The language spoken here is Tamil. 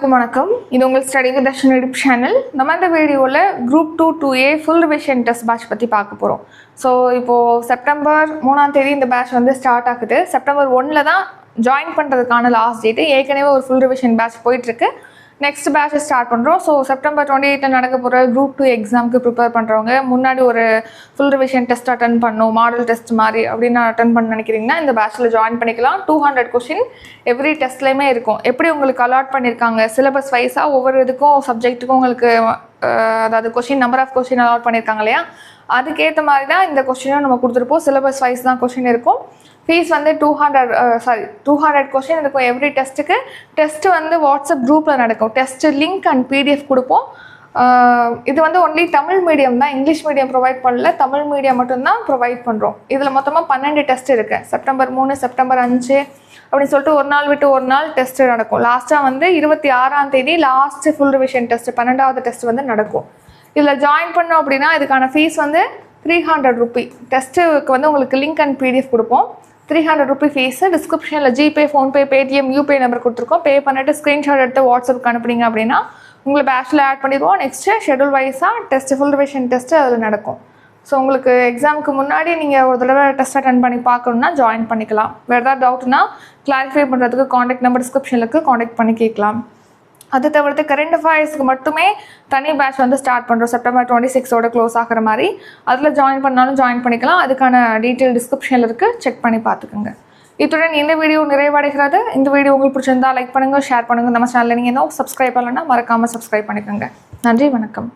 எல்லாருக்கும் வணக்கம். இது உங்கள் study with Darshan YouTube channel. நம்ம இந்த வீடியோவில் group 2 2A full revision test batch பற்றி பார்க்க போகிறோம். ஸோ இப்போது செப்டம்பர் 3ஆம் தேதி இந்த பேட்ச் வந்து ஸ்டார்ட் ஆகுது. செப்டம்பர் 1 தான் ஜாயின் பண்ணுறதுக்கான லாஸ்ட் டேட்டு. ஏற்கனவே ஒரு ஃபுல் ரிவிஷன் பேட்ச் போயிட்டுருக்கு. நெக்ஸ்ட் பேட்ச் ஸ்டார்ட் பண்ணுறோம். ஸோ செப்டம்பர் 28 நடக்க போகிற குரூப் 2 எக்ஸாமுக்கு ப்ரிப்பேர் பண்ணுறவங்க முன்னாடி ஒரு ஃபுல் ரிவிஷன் டெஸ்ட் அட்டன் பண்ணணும், மாடல் டெஸ்ட் மாதிரி அப்படின்னு அட்டன் பண்ண நினைக்கிறீங்கன்னா இந்த பேட்சில் ஜாயின் பண்ணிக்கலாம். 200 கொஷின் எவ்ரி டெஸ்ட்லேயுமே இருக்கும். எப்படி உங்களுக்கு அலாட் பண்ணியிருக்காங்க சிலபஸ் வைஸாக ஒவ்வொரு இதுக்கும் சப்ஜெக்ட்டுக்கும் உங்களுக்கு அதாவது question number of question allot பண்ணியிருக்காங்க இல்லையா, அதுக்கேற்ற மாதிரி தான் இந்த கொஷினும் நம்ம கொடுத்துருப்போம். சிலபஸ் வைஸ் தான் கொஷின் இருக்கும். ஃபீஸ் வந்து 200 கொஷின் இருக்கும் எவ்ரி டெஸ்ட்டுக்கு. டெஸ்ட்டு வந்து வாட்ஸ்அப் குரூப்பில் நடக்கும். டெஸ்ட்டு லிங்க் அண்ட் பிடிஎஃப் கொடுப்போம். இது வந்து ஒன்லி தமிழ் மீடியம் தான், இங்கிலீஷ் மீடியம் ப்ரொவைட் பண்ணல, தமிழ் மீடியம் மட்டும்தான் ப்ரொவைட் பண்ணுறோம். இதில் மொத்தமாக 12 டெஸ்ட் இருக்குது. செப்டம்பர் 3, செப்டம்பர் 5 அப்படின்னு சொல்லிட்டு ஒரு நாள் விட்டு ஒரு நாள் டெஸ்ட்டு நடக்கும். லாஸ்ட்டாக வந்து 26ஆம் தேதி லாஸ்ட்டு ஃபுல் ரிவிஷன் டெஸ்ட்டு 12வது டெஸ்ட் வந்து நடக்கும். இதில் ஜாயின் பண்ணோம் அப்படின்னா இதுக்கான ஃபீஸ் வந்து 300 ரூபி. டெஸ்ட்டுக்கு வந்து உங்களுக்கு லிங்க் அண்ட் பிடிஎஃப் கொடுப்போம். 300 ரூபி ஃபீஸு. டிஸ்கிரிப்ஷனில் GPay, PhonePe, Paytm, YouPay number கொடுத்துருக்கோம். பே பண்ணிவிட்டு ஸ்க்ரீன்ஷாட் எடுத்து வாட்ஸ்அப்புக்கு அனுப்புனீங்க அப்படின்னா உங்களை பேட்சில் ஆட் பண்ணிடுவோம். நெக்ஸ்ட்டு ஷெட்யூல் வைஸாக டெஸ்ட்டு ஃபுல் ரிவிஷன் டெஸ்ட்டு அதில் நடக்கும். ஸோ உங்களுக்கு எக்ஸாமுக்கு முன்னாடி நீங்கள் ஒரு தடவை டெஸ்ட் அட்டன் பண்ணி பார்க்கணுன்னா ஜாயின் பண்ணிக்கலாம். வேறு ஏதாவது டவுட்னா கிளாரிஃபை பண்ணுறதுக்கு காண்டாக்ட் நம்பர் டிஸ்கிரிப்ஷனுக்கு காண்டாக்ட் பண்ணி கேட்கலாம். அது தவிர்த்து கரண்ட் அஃபேர்ஸ்க்கு மட்டுமே தனி பேட்ச் வந்து ஸ்டார்ட் பண்ணுறோம். செப்டம்பர் 26ஓட க்ளோஸ் ஆகிற மாதிரி. அதில் ஜாயின் பண்ணாலும் ஜாயின் பண்ணிக்கலாம். அதுக்கான டீட்டெயில் டிஸ்கிரிப்ஷனில் இருக்குது, செக் பண்ணி பார்த்துக்கோங்க. இத்துடன் இந்த வீடியோ நிறைவடைகிறது. இந்த வீடியோ உங்களுக்கு பிடிச்சிருந்தா லைக் பண்ணுங்கள், ஷேர் பண்ணுங்கள். நம்ம சேனலில் நீங்கள் இன்னும் சப்ஸ்கிரைப் பண்ணலைன்னா மறக்காமல் சப்ஸ்கிரைப் பண்ணிக்கோங்க. நன்றி, வணக்கம்.